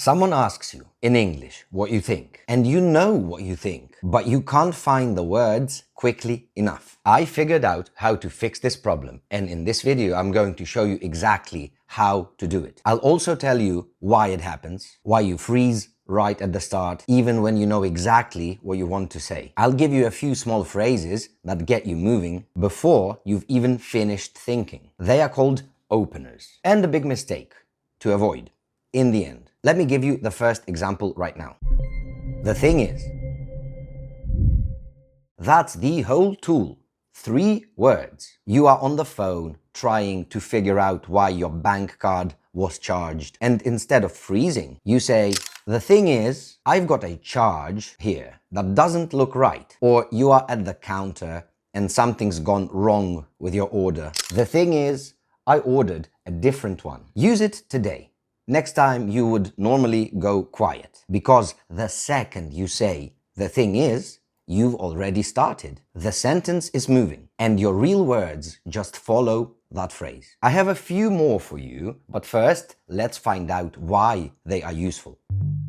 Someone asks you in English what you think, and you know what you think, but you can't find the words quickly enough. I figured out how to fix this problem, and in this video I'm going to show you exactly how to do it. I'll also tell you why it happens, why you freeze right at the start, even when you know exactly what you want to say. I'll give you a few small phrases that get you moving before you've even finished thinking. They are called openers, and a big mistake to avoid in the end. Let me give you the first example right now. The thing is, that's the whole tool. 3 words. You are on the phone trying to figure out why your bank card was charged, and instead of freezing, you say, the thing is, I've got a charge here that doesn't look right. Or you are at the counter and something's gone wrong with your order. The thing is, I ordered a different one. Use it today. Next time you would normally go quiet, because the second you say, the thing is, you've already started. The sentence is moving, and your real words just follow that phrase. I have a few more for you, but first, let's find out why they are useful.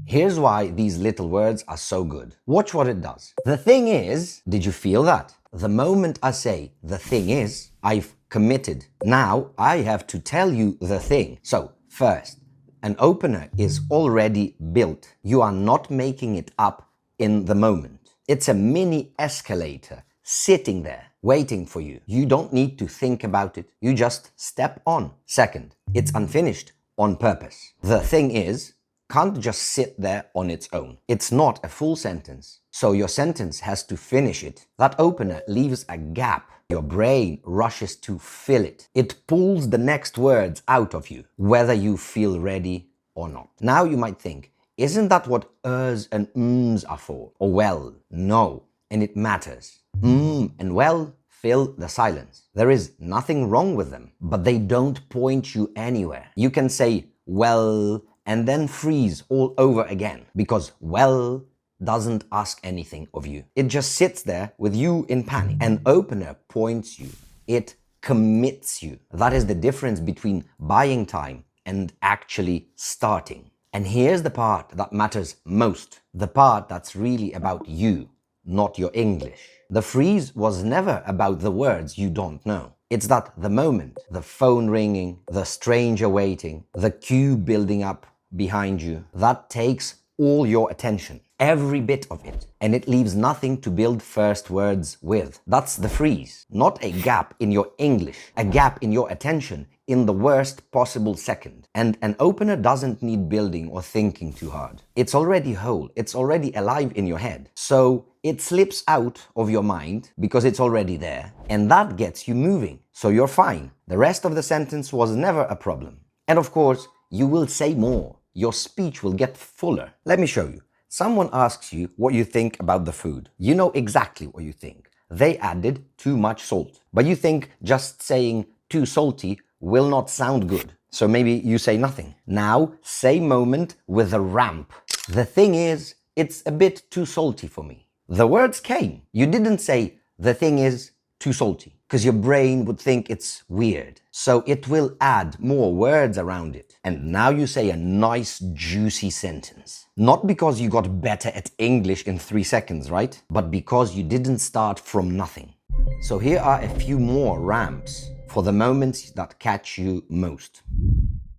Here's why these little words are so good. Watch what it does. The thing is, did you feel that? The moment I say, the thing is, I've committed. Now I have to tell you the thing. So, first, an opener is already built. You are not making it up in the moment. It's a mini escalator sitting there, waiting for you. You don't need to think about it. You just step on. Second, it's unfinished on purpose. The thing is, can't just sit there on its own. It's not a full sentence, so your sentence has to finish it. That opener leaves a gap. Your brain rushes to fill it. It pulls the next words out of you, whether you feel ready or not. Now you might think, isn't that what ers and ms are for? Or well, no, and it matters. And well fill the silence. There is nothing wrong with them, but they don't point you anywhere. You can say, well, and then freeze all over again, because well doesn't ask anything of you. It just sits there with you in panic. An opener points you. It commits you. That is the difference between buying time and actually starting. And here's the part that matters most. The part that's really about you, not your English. The freeze was never about the words you don't know. It's that the moment, the phone ringing, the stranger waiting, the queue building up behind you, that takes all your attention, every bit of it, and it leaves nothing to build first words with. That's the freeze, not a gap in your English, a gap in your attention in the worst possible second. And an opener doesn't need building or thinking too hard. It's already whole, it's already alive in your head. So it slips out of your mind because it's already there, and that gets you moving. So you're fine. The rest of the sentence was never a problem. And of course, you will say more. Your speech will get fuller. Let me show you. Someone asks you what you think about the food. You know exactly what you think. They added too much salt. But you think just saying too salty will not sound good. So maybe you say nothing. Now, same moment with a ramp. The thing is, it's a bit too salty for me. The words came. You didn't say, the thing is too salty, because your brain would think it's weird. So it will add more words around it. And now you say a nice, juicy sentence. Not because you got better at English in 3 seconds, right? But because you didn't start from nothing. So here are a few more ramps for the moments that catch you most.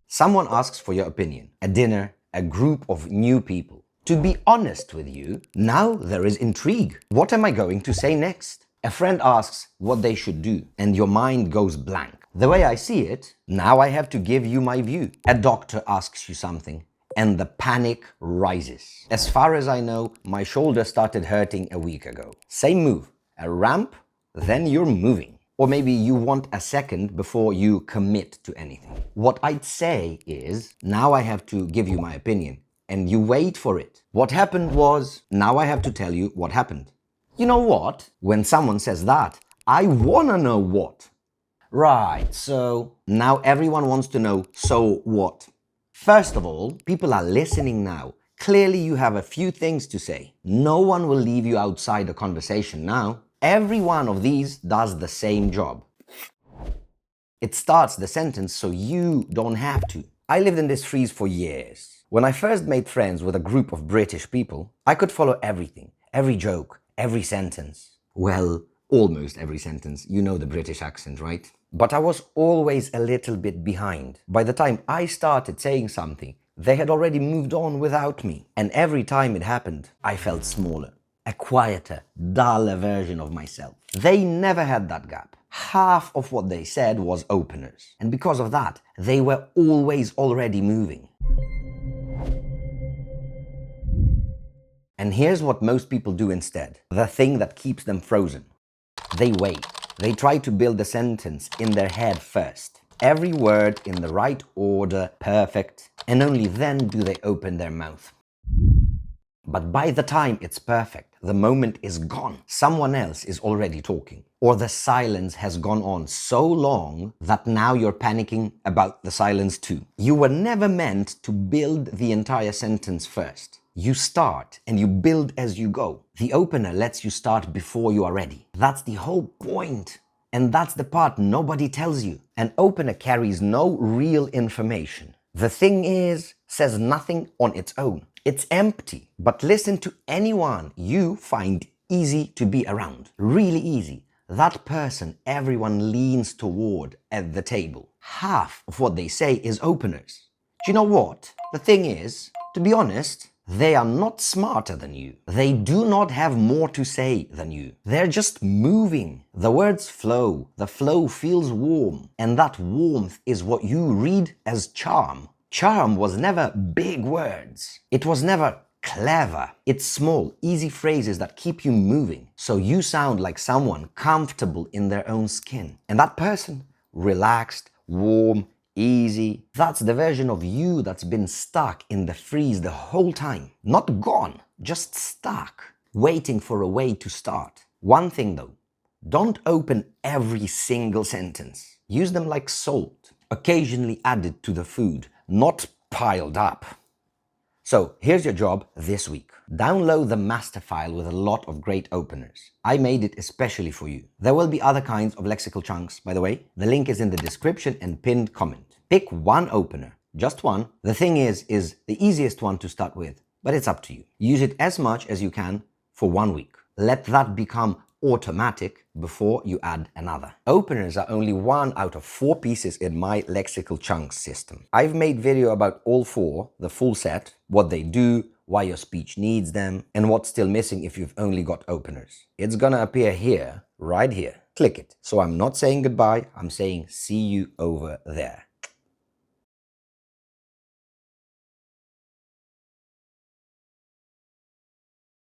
Someone asks for your opinion. A dinner, a group of new people. To be honest with you, now there is intrigue. What am I going to say next? A friend asks what they should do, and your mind goes blank. The way I see it, now I have to give you my view. A doctor asks you something, and the panic rises. As far as I know, my shoulder started hurting a week ago. Same move, a ramp, then you're moving. Or maybe you want a second before you commit to anything. What I'd say is, now I have to give you my opinion, and you wait for it. What happened was, now I have to tell you what happened. You know what? When someone says that, I wanna know what. Right, so now everyone wants to know, so what? First of all, people are listening now. Clearly you have a few things to say. No one will leave you outside a conversation now. Every one of these does the same job. It starts the sentence so you don't have to. I lived in this freeze for years. When I first made friends with a group of British people, I could follow everything, every joke, every sentence. Well, almost every sentence. You know the British accent, right? But I was always a little bit behind. By the time I started saying something, they had already moved on without me. And every time it happened, I felt smaller. A quieter, duller version of myself. They never had that gap. Half of what they said was openers. And because of that, they were always already moving. And here's what most people do instead. The thing that keeps them frozen. They wait. They try to build a sentence in their head first. Every word in the right order, perfect, and only then do they open their mouth. But by the time it's perfect, the moment is gone. Someone else is already talking. Or the silence has gone on so long that now you're panicking about the silence too. You were never meant to build the entire sentence first. You start and you build as you go. The opener lets you start before you are ready. That's the whole point. And that's the part nobody tells you. An opener carries no real information. The thing is, says nothing on its own. It's empty. But listen to anyone you find easy to be around. Really easy. That person everyone leans toward at the table. Half of what they say is openers. Do you know what? The thing is, to be honest, they are not smarter than you. They do not have more to say than you. They're just moving. The words flow. The flow feels warm. And that warmth is what you read as charm. Charm was never big words. It was never clever. It's small, easy phrases that keep you moving. So you sound like someone comfortable in their own skin. And that person, relaxed, warm, easy. That's the version of you that's been stuck in the freeze the whole time. Not gone, just stuck, waiting for a way to start. One thing though, don't open every single sentence. Use them like salt, occasionally added to the food, not piled up. So here's your job this week. Download the master file with a lot of great openers. I made it especially for you. There will be other kinds of lexical chunks, by the way. The link is in the description and pinned comment. Pick one opener, just one. The thing is the easiest one to start with, but it's up to you. Use it as much as you can for 1 week. Let that become automatic before you add another. Openers are only 1 out of 4 pieces in my lexical chunks system. I've made video about all 4, the full set, what they do, why your speech needs them, and what's still missing if you've only got openers. It's gonna appear here, right here. Click it. So I'm not saying goodbye, I'm saying see you over there.